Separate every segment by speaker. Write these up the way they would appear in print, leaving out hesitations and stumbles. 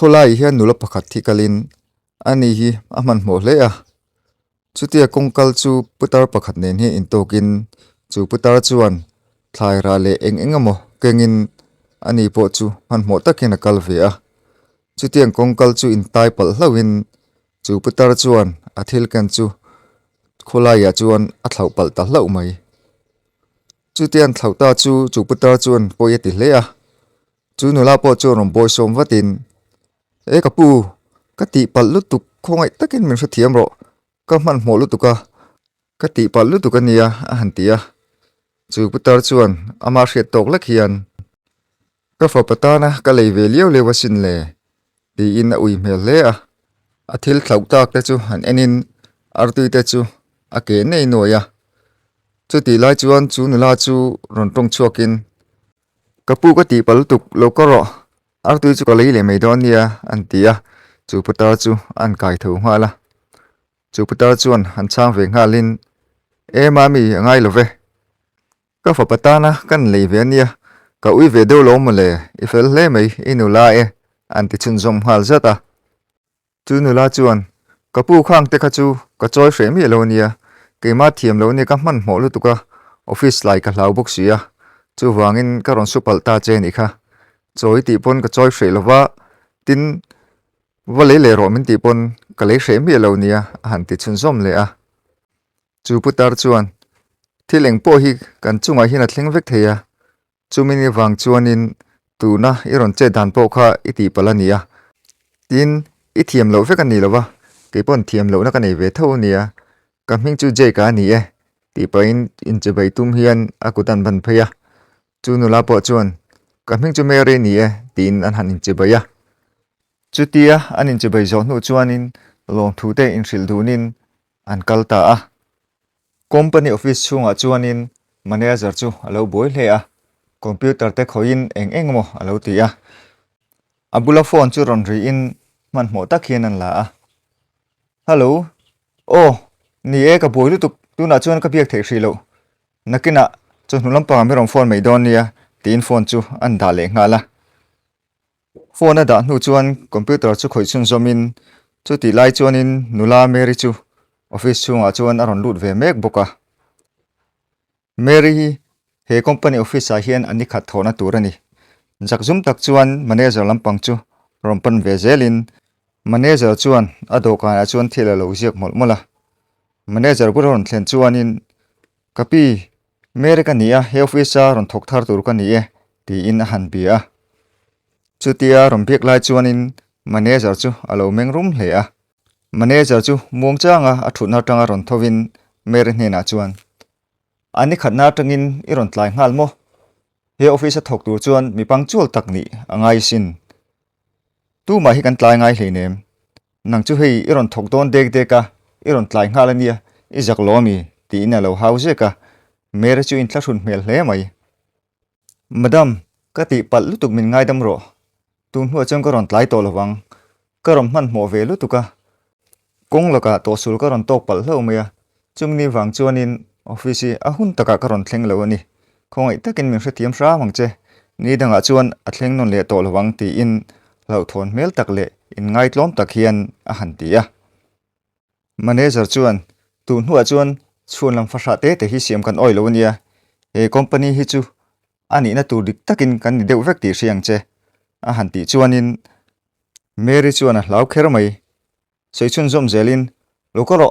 Speaker 1: khulai hian nula pakhat thi kalin ani hi aman mo hle a chutia kongkal chu putar pakhat nen hi intokin chu putar chuan thlai ra le engamo kengin ani po chu man mo takin akal ve a chutiang kongkal chu in tai pal hlawin chu putar chuan athil kan chu khulai ya chuan a thlau pal ta hlau mai chutian thlauta chu putar chuan poyeti hle a chu nula po chu rom boy som watin e kapu ka ti pal lutuk khongai takin min thiam ro ka man mo lutuka ka ti pal lutuka nia a hantia chu putar chuan ama hriat tok lakhian ka fa patana ka lei ve liau le wasin le ti in a ui mel le a athil thlautak te chu han enin artui te chu a ke nei noya chu ti lai chuan chu nula chu ron tong chuakin kapu ka ti pal tuk lo ka ro artui chu ka lei le mai don nia antia chu putar chu an kai tho ngala chu putar chuan han chang ve ngalin e mami ngai love ka fa patana kan lei ve nia ka ui ve do lo mole ifel le mai inula e anti chun zom hal zata chu nula chuan kapu khang te kha chu ka choi frame hi lo nia ke ma thiam lo ni ka man mo lu tuka office lai ka hlau bok sia chu wangin ka ron supal ta che ni kha choi ti pon ka choi fre lova tin wale le ro min ti pon ka le frame hi lo nia han ti chun zom le a chu putar chuan thileng po hi kan chunga hin a thleng vek theya chumini wang chuanin tuna iron che dan po kha iti palania tin i thiam lo vek ani lova ke pon thiam lo na ka nei ve tho nia ka ming chu je ka ni e ti pain in che bai tum hian akutan ban phaya chu nula po chuan ka ming chu mere ni e tin an han in che baya chu tia an in che bai zo nu chuanin long thu te in hril dunin an kalta a company office chunga chuanin manager chu alo boi hle a computer te khoin engmo alo tia abula phone chu ron ri in man mo ta khian an la a hello oh ni e ka boi lu tuk tu na chuan ka biak the hrilo nakina chu hnulam pa mi ron phone mai don nia tin phone chu an da le ngala phone da hnu chuan computer chu khoi chun zomin chu ti lai chuanin nula meri chu office chunga chuan aron lut ve mek boka meri he company office a hian ani khat thona turani jakzum tak chuan manager lampang chu rompan ve zelin manager chuan adokana chuan thila lo ziak molmola manager buron thlen chuanin kapi merika nia he office a ron thok thar tur ka ni e ti in a han bia chutia ron biak lai chuanin manager chu alo mengrum hle a manager chu mong changa a thuna tanga ron thovin mer hne na chuan ani khatna tangin iron tlai ngal mo he office a thok tur chuan mi pangchual takni angai sin tu ma hi kan tlai ngai hleinem nang chu hei iron thok don dek deka iron tlai ngal ania izak lomi ti na lo house ka mer chu in thlashun mel hle mai madam ka ti pal lutuk min ngai dam ro tu hnu chang ka ron tlai to lawang ka rom man mo ve lutuka kong laka to sul ka ron tok pal hlo maya chumni wang chuanin office a hun taka ka ron thleng lo ani khongai takin min hrethiam hra mangche ni danga chuan a thleng non le to lawang ti in lo thon mel tak le in ngai tlom tak hian a han tia manager chuan tu hnuah chuan chhun lam fasha te hi siam kan oi lo nia e company hi chu ani na tur dik takin kan ni deuh vek ti hriang che a han ti chuanin meri chuan a hlau kher mai seichun zom zelin lokoro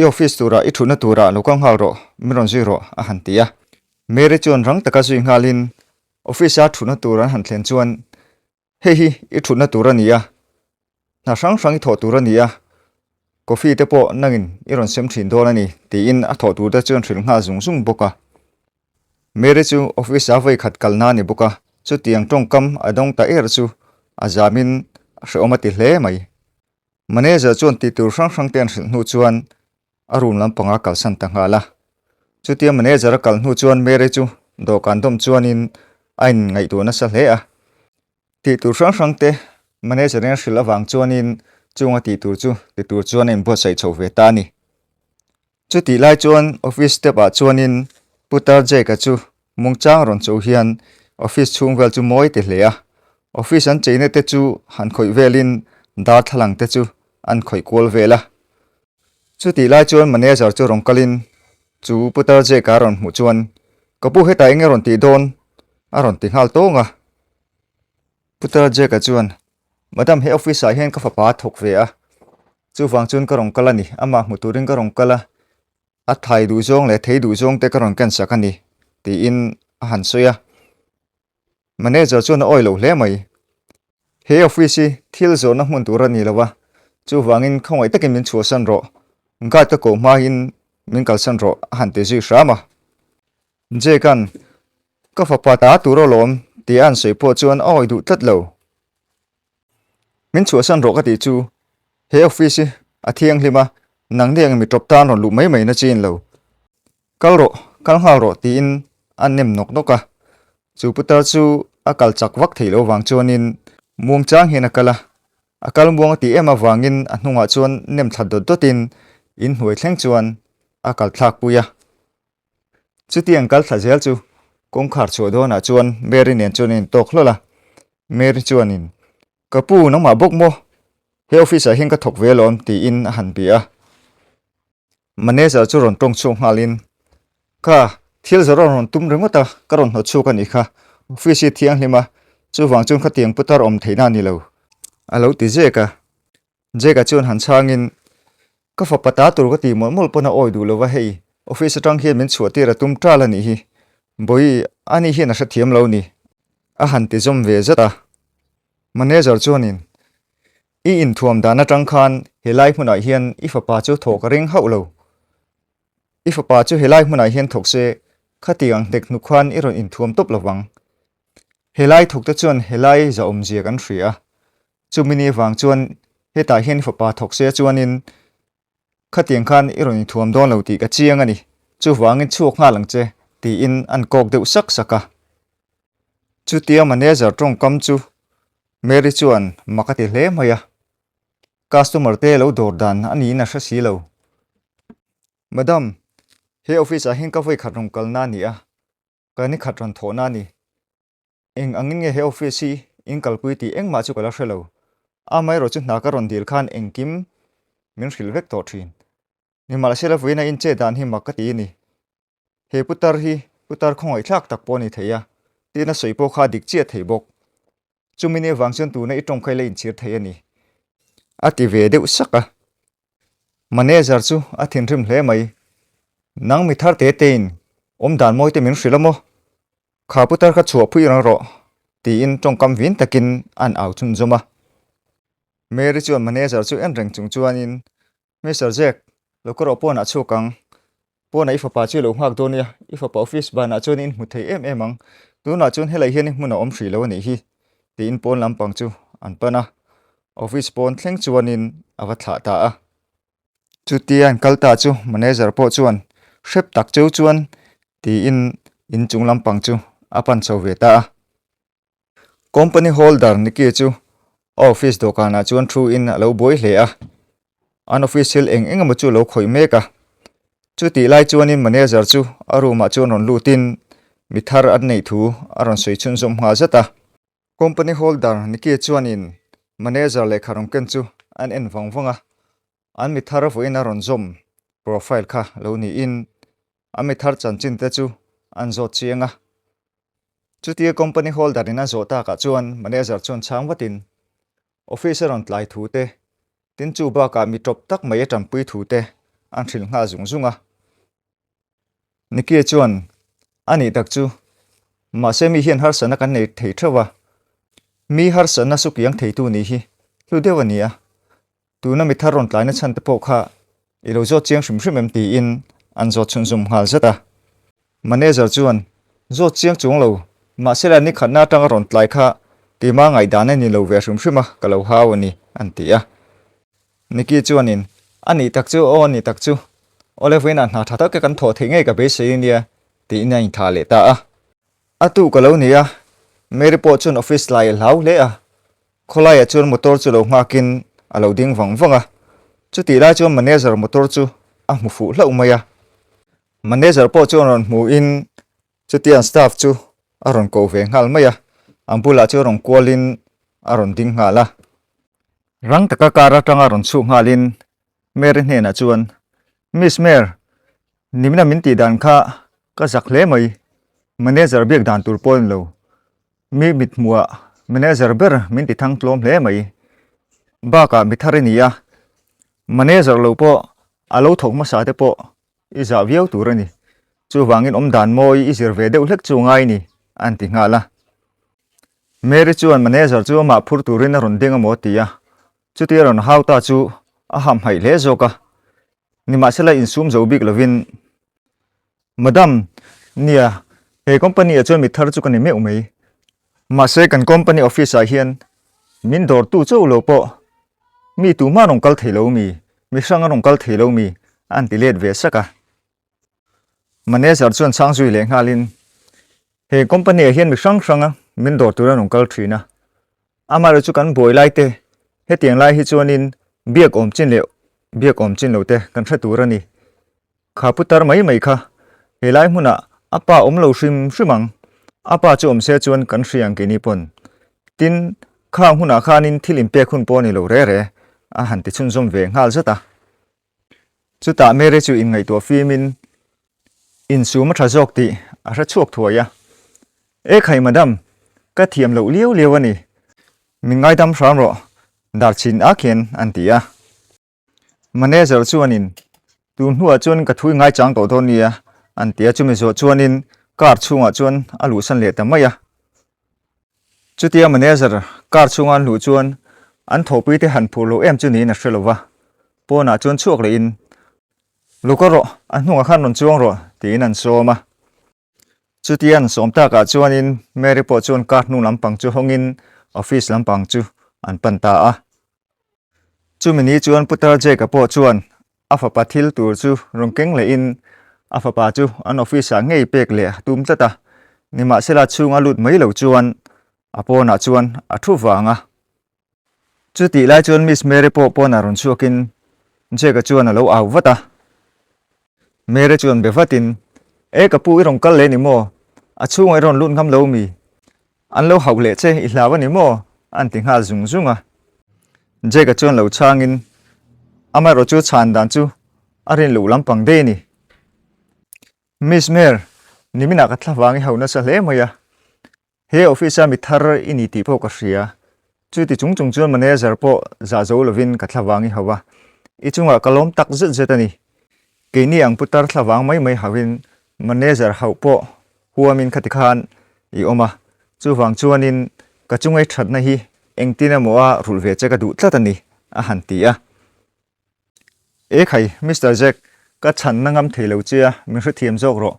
Speaker 1: i office tura i thuna tura lokang hal ro miron zero a han tia meri chuan rang taka zui ngalin office a thuna tura han thlen chuan hei hi i thuna tura nia na sang sang i tho tura nia coffee te po nangin iron sem thin dol ani ti in a tho tur da chuan thril nga zung zung boka meri chu office a vai khat kalna ni boka chu tiang tong kam adong ta er chu azamin hreomati hle mai manager chuan ti tur sang sang ten hnu chuan a room lampanga kalsan ta ngala chu tia manager kal hnu chuan meri chu dokan dom chuanin ain ngai tu na sa hle a ti tur sang sang te manager en hril awang chuanin chunga ti tur chuan in bo sai chho ve ta ni chu ti lai chuan office te ba chuanin putar je ka chu mungchang ron chu hian office chung vel chu moi te hle a office an cheine te chu han khoi velin dar thalang te chu an khoi kol vela chu ti lai chuan manager chu rongkalin chu putar je ka ron mu chuan kapu he tai nge ron ti don a ron ti hal tonga putar je ka chuan madam he office a hian ka fa pa thok ve a chu wang chun ka rong kala ni ama muturin ka rong kala a thai du zong le thei du zong te ka rong kan sakani ti in a han soya manager chuan oi lo hle mai he office thil zo na mun tur ani lawa chu wangin khongai takin min chu san ro ga ta ko ma in min kal san ro han te ji rama je kan ka fa pa ta tu ro lom ti an sei po chuan oi du tat lo min chu san ro ka ti chu he office a thiang hlima nang deng mi top tan ron lu mai mai na chin lo kal hal ro ti in an nem nok noka chu putar chu akal chak wak theilo wang chuanin muang chang hena kala akal muang ti ema wangin a hnunga chuan nem thad dot dotin in huai thleng chuan akal thlak puya chuti angkal thazel chu kong khar chu do na chuan meri nen chuanin tok hlola meri chuanin kapu nangma bok mo he office a hinga thok velom ti in han bia manager chu ron tong chu halin ka thil zaro ron tum rengota karon ho chu kan ikha office thiang hlima chu wang chun khatiang putar om theina ni lo alo ti jeka chun han changin ka fa pata tur ka ti mol pona oi du lo wa hei office tang hian min chuati ra tum tra la ni hi boi ani hi na sathiam lo ni a han ti zom ve zata manager chuanin i in thuam dana tang khan helai hmunai hian i fa pa chu thok ring hau lo i fa pa chu helai hmunai hian thok se khatiang dek nu khan i ron in thuam top lawang helai thok ta chuan helai za om zia kan hria chumini wang chuan heta hian fa pa thok se chuanin khatiang khan i ron in thuam don lo ti ka chiang ani chu wangin chuak nga lang che ti in an kok deuh sak saka chu tia manager tong kam chu meri chuan makati hle maya customer te lo dor dan ani na sha si lo madam he office a hin ka voi khat rong kal na ni a ka ni khat ron thona ni eng angin nge he office in kalpui ti engma chu kala hrelo a mai ro chu na ka ron dil khan engkim min hril vek to thin ni mala sela voina in che dan hi makati ni he putar khongoi thlak tak po ni theya tina soipo kha dik che thei bok chumini wangchen tu na itong khai le in chir thei ani ati ve deuh saka manager chu a thin rim hle mai nang mi thar te tein om dan moi te min hrilamo kha putar kha chuwa phui rang ro ti in tong kam vin takin an au chun zoma meri chuan manager chu en reng chung chuanin Mr. Jack lokoro pona chu kang pona ifa pa chu lo hak donia ifa pa office ba na chuan in mu thei em ang tu na chun helai hian hmuna om hri lo ni hi ti in pon lampang chu an pana office pon thleng chuanin awa thla ta a chutian kalta chu manager po chuan hrep tak cheu chuan ti in chung lampang chu apan chho ve ta company holder niki chu office dokana chuan through in alo boi hle a unofficial engemaw chu lo khoi meka chuti lai chuanin manager chu aruma chuan ron lutin mithar an nei thu aron soi chun zom nga zata company holder niki chuanin manager le kharong ken chu an en wangwanga an mithar voina ron zom profile kha lo ni in an mithar chanchin te chu an zo chianga chuti company holder in an zo ta ka chuan manager chuan changwatin officer on tlai thu te tin chu ba ka mi top tak mai atam pui thu te an thil nga zunga niki chuan ani tak chu ma se mi hian har sana kan nei thei thawa mi har sana su kyang thei tu ni hi lu dewania tuna mi tharon tlai na chan te po kha ilo zo chiang shrim shrim em ti in an zo chun zum hal zata manager chuan zo chiang chung lo ma se la ni khatna tang ron tlai kha ti ma ngai dan ni lo ve shrim shrim a kalo hawani an ti a niki chuanin ani tak chu o ni tak chu ole voina na tha tak kan tho thei nge ka be se nia ti nai tha le ta a atu ka lo nia meri po chun office lai lau le a kholai a chun motor chu lo ngakin alo ding wangwanga chu ti lai chu manager motor chu a mu fu hlau maya manager po chu ron mu in chu tian staff chu aron ko ve ngal maya ambula chu rong kwalin aron ding nga la rang taka kara tanga ron chu ngalin Mary hne na chuan Miss Mer nimina min ti dan kha ka zak hle mai manager bek dan tur pon lo mi mit muwa manager ber min ti thang tlom hle mai ba ka mi thare ni ya manager lo po alo thok ma sa te po i za viau tur ani chu wangin om dan moi i zir ve deuh hlek chu ngai ni an ti nga la Mary chuan manager chu ma phur turin ron ding mo tia chu ti ron hau ta chu a ham hai le zoka ni ma sela in sum zo big lovin madam nia he company a chuan mi thar chu kan me umei ma se kan company office a hian min dor tu chu lo po mi tu ma rong kal thelo mi sang rong kal thelo mi an ti let ve saka manager chuan sang zui le ngalin he company a hian mi sang sanga min dor tu rong kal thina amar chu kan boi lai te he tiang lai hi chuanin biak om chin lo te kan thra tur ani kha putar mai kha he lai hmuna apa om lo hrimang apa chu om se chuan kan hriang ke ni pon tin kha hmuna khanin thilim pe khun pon ni lo re a han ti chun zom ve ngal zata chu ta Mary chu in ngai to fimin in su ma tha jok ti a ra chuak thuaya e khai madam ka thiam lo liu ani min ngai dam ram ro dar chin a khen an tia manager chuanin tu hnuah chuan ka thui ngai chang to don nia an tia chu mi zo chuanin kar chunga chuan alu san le ta maya chu tia manager kar chunga lu chuan an thopi te han phur lo em chu ni na hrelowa pona chuan chuak le in lukaro an hnunga khan ron chuang ro tin an soma chu tian som ta ka chuanin Mary po chuan kar hnu lampang chu hongin office lampang chu an panta a chu mini chuan putar je ka po chuan afa pathil tur chu rongkeng le in afa pa chu an office a ngei pek le tum tata nima sela chunga lut mai lo chuan apona chuan a thu wanga chu ti lai chuan Miss Mary po pona ron chuakin je ka chuan a lo aw wata Mary chuan bevatin e ka pu i rong kal le ni mo a chunga ron lut ngam lo mi an lo hau le che i hlawa ni mo an ti nga zunga je ka chuan lo changin ama ro chu chhan dan chu arin lo lampang de ni Miss Mer nimina ka thlawangi hauna sa hle maya he office mi thar ini ti po ka hria chu ti chung chuan manager po za zo lovin ka thlawangi hawa i chunga kalom tak zet ani ke ni ang putar thlawang mai hawin manager hau po huamin khatikhan i oma chu wang chuanin ka chungai thatna hi engtina moa rulve che ka du tlatani a hantia e khai Mr Jack ka chhan nangam thelo chia mi hre thiam jok ro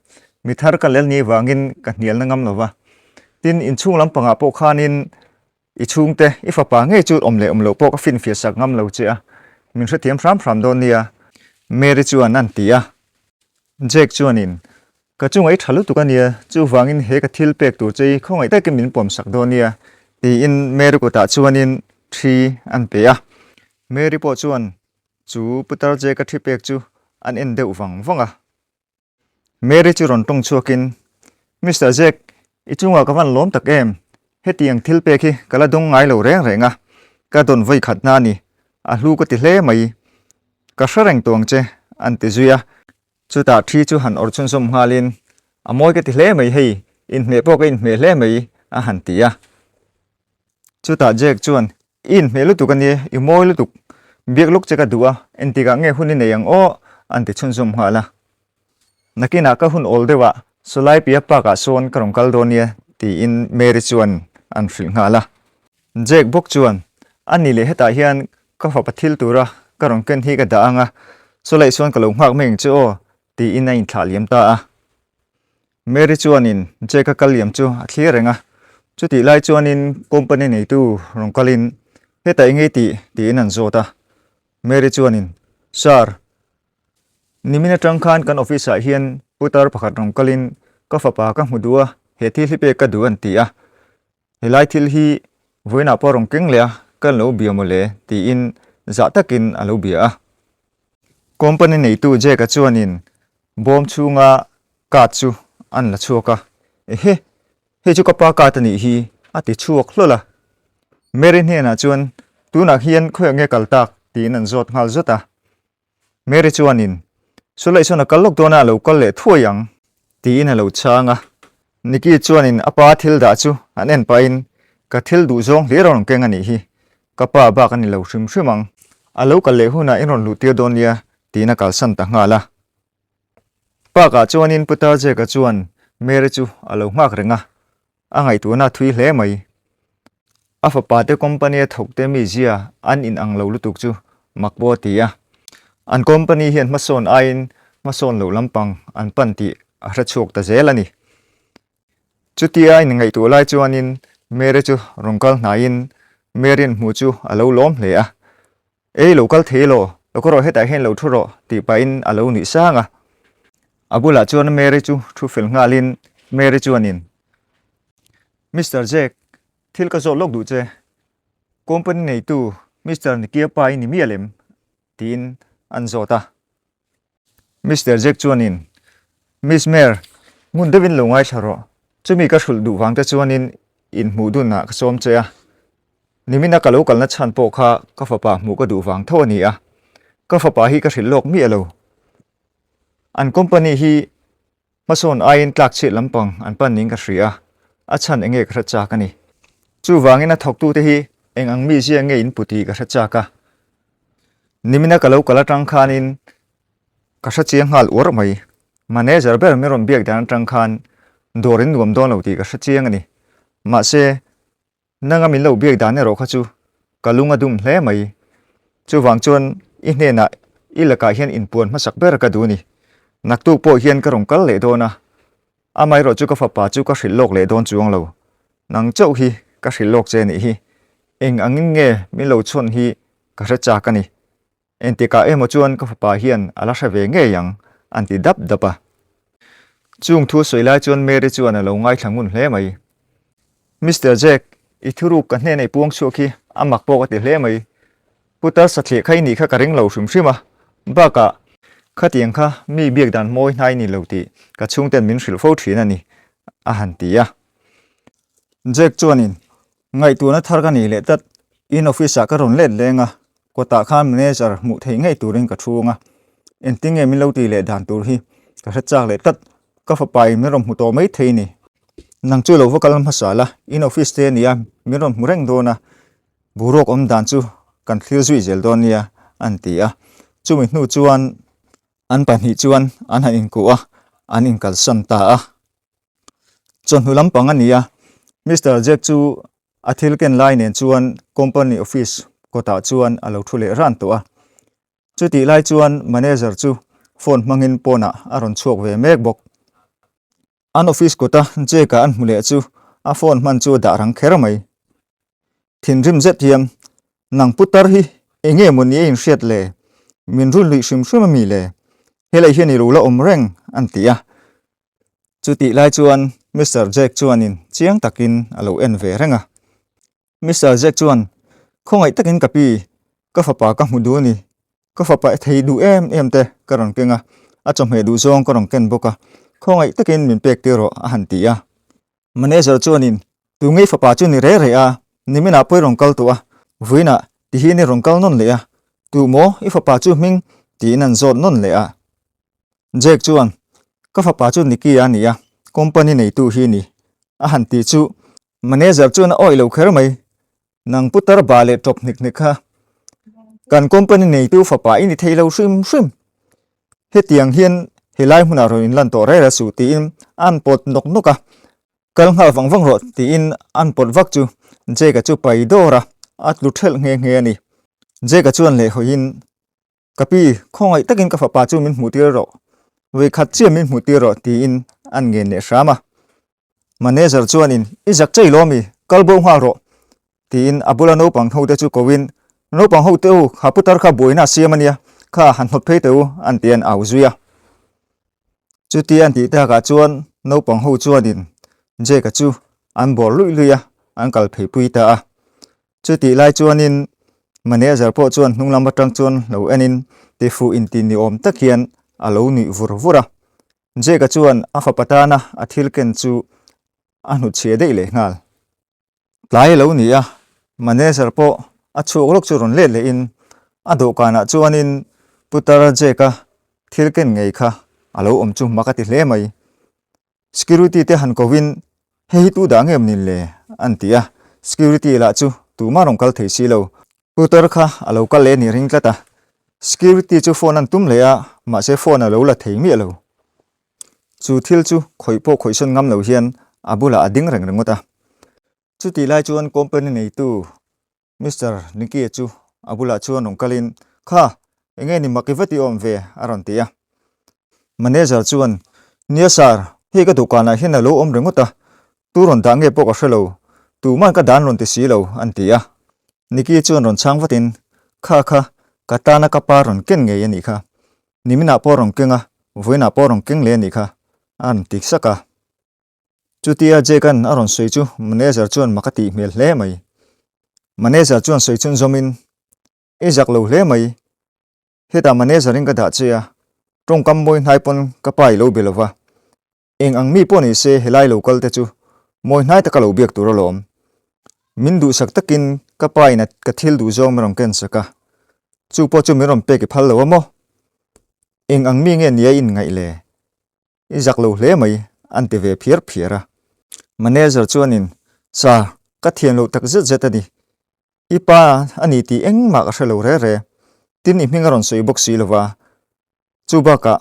Speaker 1: mi thar ka lel ni wangin ka hnial nangam lova tin in chung lampanga po khanin i chung te i fa pa nge chu om lo po ka fin fia sak ngam lo chia mi hre thiam ram don nia Mary chuan an tia Jack chuanin ka chungai thalu tukania chu wangin he ka thil pek tur chei khongai ta ke min pom sak do nia ti in Mary ko ta chuanin thi an pe a Mary po chuan chu putar je ka thi pek chu an en deuh wanga Mary chu ron tong chuakin Mr Jack i chunga ka van lom tak em he tiang thil pek hi kala dong ngai lo renga ka don voi khatna ni a hlu ko ti hle mai ka hrangreng tong che an ti zuya chu ta thi chu han or chun som ngalin a moi ka ti hle mai hei in me po ka in me hle mai a han tia chu ta Jack chuan in me lu tu kan ni i moi lu tu biak luk che ka duwa en ti ga nge hunin ne yang o an ti chun som hala nakina ka hun ol dewa solai pia pa ka son karong kal donia ti in Mary chuan an fil ngala Jack bok chuan ani le heta hian ka fa pathil tura karong ken hi ka da anga solai son ka lo ngak meng chu o ti in in thaliam ta a Mary chuanin Jack ka kaliam chu a thlirenga chu ti lai chuanin company nei tu rong kalin heta ingei ti in an zota Mary chuanin sir nimina tangkhan kan office a hian putar pakhat rong kalin ka fa pa ka hmudua he thil hi pe ka du an tia helai thil hi voina po rong keng le kan lo biamole ti in za takin alo bia a company nei tu je ka chuanin bom chunga ka chu an la chuaka he chu ka pa ka tani hi ati chuak hlola Mary hiền à chuan tu nak hiền khơi nghe kaltak tí nan zot ngal zot à Mary chuan in số lại số là kal lok dona lo kal le thua yang tí na lo changa niki chuan in apa thil da chu an en pa in ka thil du zong le rong keng ani hi ka pa ba kan lo shrim shrimang alo kal le huna in ron lu tia don ya tí na kal san ta ngala pa ka chuan in putar je ka chuan Mary chu alo ngak renga angai tu na thui hle mai afa pa te company thok te mi zia an in ang lo lutuk chu makbo tia an company hian mason ain mason lo lampang an panti a chok ta zelani chutia in ngai tu lai chuan in Mary chu rongkal na in Merin mu chu alo lom hle a ei local thelo lokoro heta hen lo thuro ti pa in alo ni sanga abula chuan Mary chu thu fel ngalin Mary chuan in Mr. Jack thil ka zo lok du che company nei tu Mr. Nikia pa in mi alem tin an zota Mr. Jack chuan in Miss Mer mun devin lo ngai tharo chumi ka thul du wang ta chuan in mu du na ka som che a nimina ka lo kal na chan po kha ka fa pa mu ka du wang tho ni a ka fa pa hi ka thil lok mi alo an company hi mason ain tlak che lampang an pan ning ka hria a chan enge ka cha ka ni chu wangin a thok tu te hi eng ang mi zia nge in puti ka cha ka nimina ka lo kala tang khan in ka sa chiang hal ur mai manager ber mi ron biak dan tang khan dorin nuam don lo ti ka sa chiang ani ma se nanga min lo biak dan ne ro kha chu kalunga dum hle mai chu wang chuan i hne na ilaka hian in puan ma sak ber ka du ni nak tu po hian ka rong kal le dona amai ro chu ka fa pa chu ka hril lok le don chuang lo nang chau hi ka hril lok che ni hi eng angin nge mi lo chon hi ka sa cha ka ni entika emo chuan ka fa pa hian ala hra ve nge yang anti dap dapa chung thu soilai chuan Mary chuan alo ngai thlangun hle mai Mr. Jack i thuru ka hne nei puang chu khi amak po ka ti hle mai putar sa thle khai ni kha ka ring lo hrim hrim a ba ka khatiang kha mi biak dan moi nai ni lo ti ka chung ten min hril fo thin ani a han ti a Jack chuan in ngai tu na thar ka ni le tat in office a ka ron let lenga kota khan manager mu thei ngai turin ka thunga enting e min lo ti le dan tur hi ka sa chak le tat ka fa pai mi rom hu to mai thei ni nang chu lo vokal masala in office te nia mi ron mureng dona burok om dan chu kan thil zui zel don nia an ti a chu mi hnu chuan an pan hi chuan an han in ku a an in kal san ta a chon hulam pang ania Mr. Jack chu athil ken line nen chuan company office kota chuan alo thule ran to a chuti lai chuan manager chu phone mangin pona aron chuak ve mek bok an office kota je ka an mule chu a phone man chu da rang kher mai thin rim zet hiam nang putar hi enge moni in hriat le min rul lui shim shim mi le helai hian i rula om reng an tia chuti lai chuan Mr. Jack chuan in chiang takin alo en ve renga Mr. Jack chuan khongai takin kapi ka fa pa ka hmu du ni ka fa pa thei du em te ka ron kenga a chom he du zong ka ron ken boka khongai takin min pek te ro a han tia manager chuan in tu ngei fa pa chu ni re a nimina poi rong kal to a vuina ti hi ni rong kal non le a tu mo i fa pa chu ming ti nan zot non le a Jack chuan ka fa pa chu ni ki a ni a company nei tu hi ni a han ti chu manager chuan oi lo kher mai nang putar ba le top nik nik kha kan company nei tu fa pa ini thailo shrim shrim hetiang hian helai huna ro in lan to re ra su ti in an pot nok noka kal ngal wang wang ro ti in an pot vak chu je ka chu pai dora at lu thel nge nge ani je ka chuan le hoin kapi khongai takin ka fa pa chu min hmutir ro we khat che min hmutir ro ti in an nge ne shama manager chuan in izak chei lomi kalbo nga ro tin abula no pang ho te chu kowin no pang ho te u khaputar kha boina siamania kha han hot phei te u an tian au zuya chu ti an ti ta ka chuan no pang ho chuan in je ka chu an bor lui luya an kal phei pui ta a chu ti lai chuan in manager po chuan hnunglam batang chuan lo enin te fu in tin ni om takhian alo ni vur vura je ka chuan a fa patana a thil ken chu a hnu che dei le ngal tlai lo ni a manager po achuk lok churun le in ado kana chuanin putara jeka thilken ngei kha alo omchu makati hle mai security te han kowin hei tu da ngem nin le antia security la chu tu ma rong kal thei si lo putar kha alo kal le ni ring tlata security chu phone an tum le a ma se phone alo la thei mi lo chu thil chu khoi po khoi son ngam lo hian abula ading reng rengota chu ti lai chuan company nei tu Mr. Niki chu abula chuan ong kalin kha enge ni makivati om ve aron tia manager chuan nia sar he ka dukana hin alo om rengota turon da nge po ka hrelo tu man ka dan ron ti si lo an tia Niki chuan ron chang vatin kha katana ka pa ron ken nge yani kha nimina po rong kenga voina po rong keng le ni kha an tik saka chutia jekan aron soi chu manager chuan makati mel hle mai manager chuan soi chun zomin ejak lo hle mai heta manager ring ka da chia trong kam moi nai pon ka pai lo belova eng ang mi poni se helai local te chu moi nai ta ka lo biak tur lom min du sak takin ka pai na ka thil du zong rong ken saka chu po chu mi rom pe ki phal lo mo eng ang mi nge nia in ngai le ejak lo hle mai an te ve phiera manager chuanin sa ka thian lo tak zet zet ani ipa ani ti eng ma ka hrelo re tin i hminga ron soi box si lova chuba ka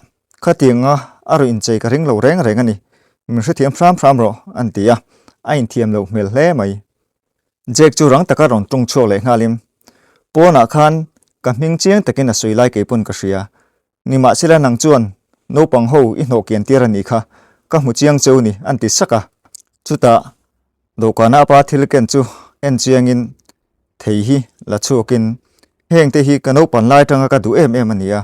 Speaker 1: khatinga aro in chei ka ring lo reng ani mi hre thiam phram ro an tia a in thiam lo mel hle mai jek chu rang taka ron tung cho le ngalim pona khan ka hming chiang takin a soi lai ke pun ka hria nima sila nang chuan no pang ho i hno kian tir ani kha ka mu chiang cheu ni an ti saka chuta dokana pa thil ken chu en chiang in thei hi la chukin heng te hi kano pan lai tanga ka du em ania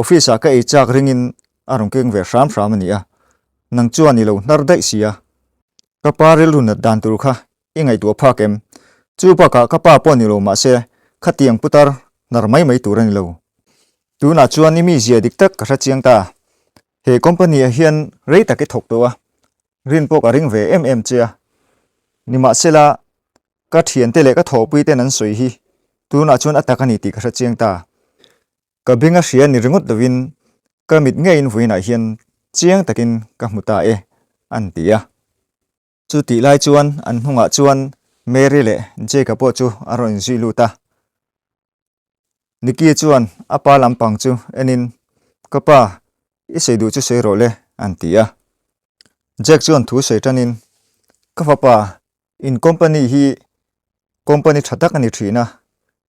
Speaker 1: office a ka e chak ringin arong keng ve hram ania nang chuan ni lo nar dai sia ka paril run dan tur kha ingai tu pha kem chu pa ka pa pon ni lo ma se khatiang putar nar mai tur ani lo tu na chuan ni mi zia dik tak ka chiang ta he company a hian rei ta ke thok to a rin po ka ring ve chia ni ma sela ka thian te le ka thopui te nan soi hi tu na chuan atakani ti ka chiang ta ka binga hria ni ringot dawin ka mit nge in voina hian chiang takin ka hmuta an tia chu ti lai chuan an hnunga chuan Mary le je ka po chu aron ziluta Niki chuan apa lampang chu enin kapa iseidu chu sei le an tia Jack chuan thu sei tanin ka papa in company hi company thatak ani thina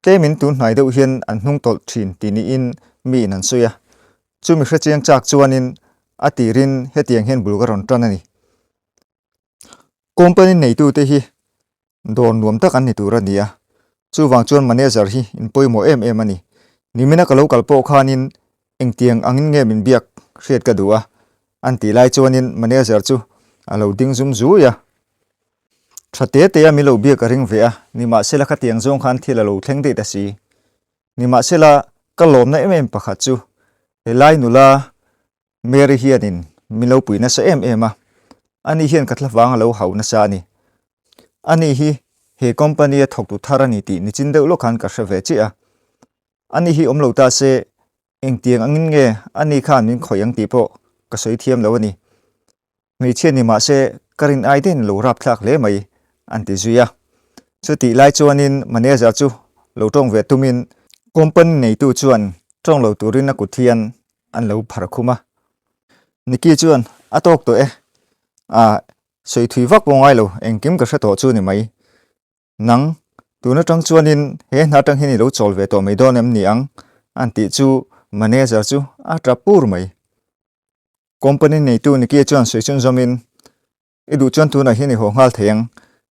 Speaker 1: temin tu hnai deuh hian an hnung tol thin tini in mi nan soya chumi hre chiang chak chuanin atirin hetiang hen bulgaron tan ani company nei tu te hi don nuam tak an ni tur ania chuwang chuan manager hi in poimo em ani nimina ka local po khanin engtiang angin nge min biak hriat ka duwa an ti lai chuanin manager chu alo ding zum zu ya thate te mi lo biak ka ring ve a nima sela kha tiang zong khan thila lo thleng de ta si nima sela ka lom na em pakhat chu helai nula Mary hianin mi lo puina sa em a ani hian ka thlawang lo hau na sa ni ani hi he company a thok tu tharani ti ni chin deuh lo khan ka hre ve chi a ani hi omlo ta se engtiang angin nge ani khan min khoyang ti po ka soi thiam lo ani ngei chen ni ma se karin aiden lo rap thlak le mai anti zuya chuti lai chuanin manager chu lo tong ve tumin company nei tu chuan tong lo turin a kuthian an lo phar khuma Niki chuan atok to soi thui vak bongai lo engkim ka hre to chu ni mai nang tuna tang chuanin he na tang hini lo chol ve to mai don em ni ang anti chu manager chu a trapur mai company nei tu Niki chuan soi chun zomin idu chuan tuna hini ho ngal theng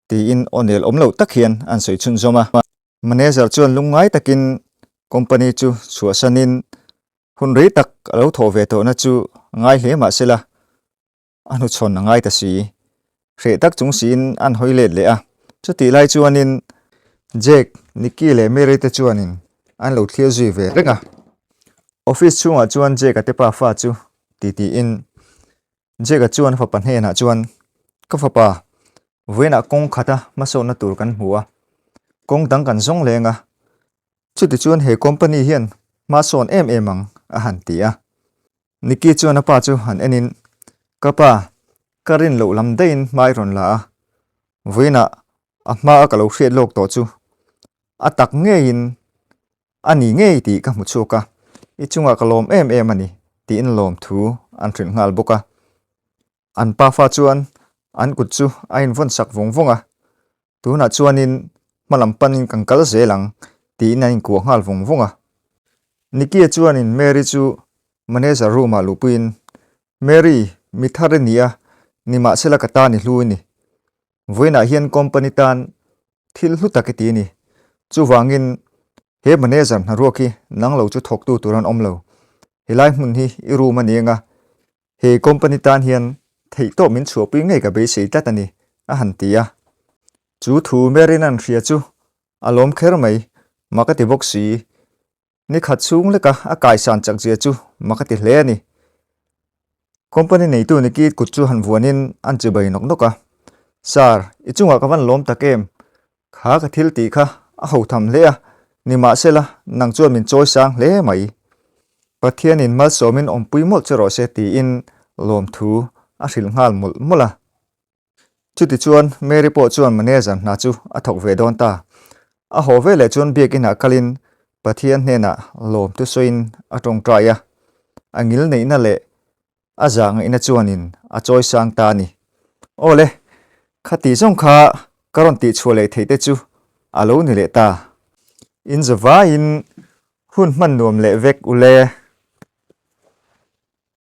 Speaker 1: ti in onel omlo takhian an soi chun zoma manager chuan lungai takin company chu suasanin hunrei tak alo tho ve to na chu ngai hle ma sela anu chon ngai ta si hre tak chung sin an hoile le a chuti lai chuanin Jack Niki le Mary te chuanin an lo thlia zui ve renga office chunga chuan Jack ate pa fa chu ti in Jack a chuan fa pan he na chuan ka fa pa voina kong khata maso na tur kan hua kong dang kan zong lenga chu ti chuan he company hian ma son em ang a han tia niki chuan apa chu han enin kapa karin lo lam dein mai ron la voina a ma ka lo hriat lok to chu atak nge in ani nge ti ka mu chuka I chunga kalom em ani ti in lom thu an thin ngal boka an pa fa chuan an kut chu a in von sak vongvonga tuna chuanin malam panin kankal zelang ti in in ku ngal vongvonga niki chuanin Mary chu manager room a lupuin Mary mithare nia nima sela kata ni hluini voina hian company tan thil hlu taketi ni chu wangin he manager na roki nanglo chu thok tu turan omlo hilai mun hi I room anianga he company tan hian thei to min chuapi ngai ka be sei tatani a han tia chu thu Mary nan ria chu alom kher mai makati boxi ni khat chung leka a kai san chak je chu makati hle ani company nei tu ni ki kut chu han vuanin an che bai nok noka sar ichunga ka van lom takem kha ka thil ti kha a ho tham le a ni ma sela nang chuan min choi sang hle mai pathian in mal somin ompui mol chero se ti in lom thu a hril ngal mul mola chuti chuan Mary po chuan manager na chu a thok ve don ta a ho ve le chuan biak in a kalin pathian hena lom tu soin a tong traya angil nei na le a zang ina chuanin a choi sang ta ni ole khati jong kha karon ti chhole theite chu alo ni le ta in zawa in hun man nuam le vek ule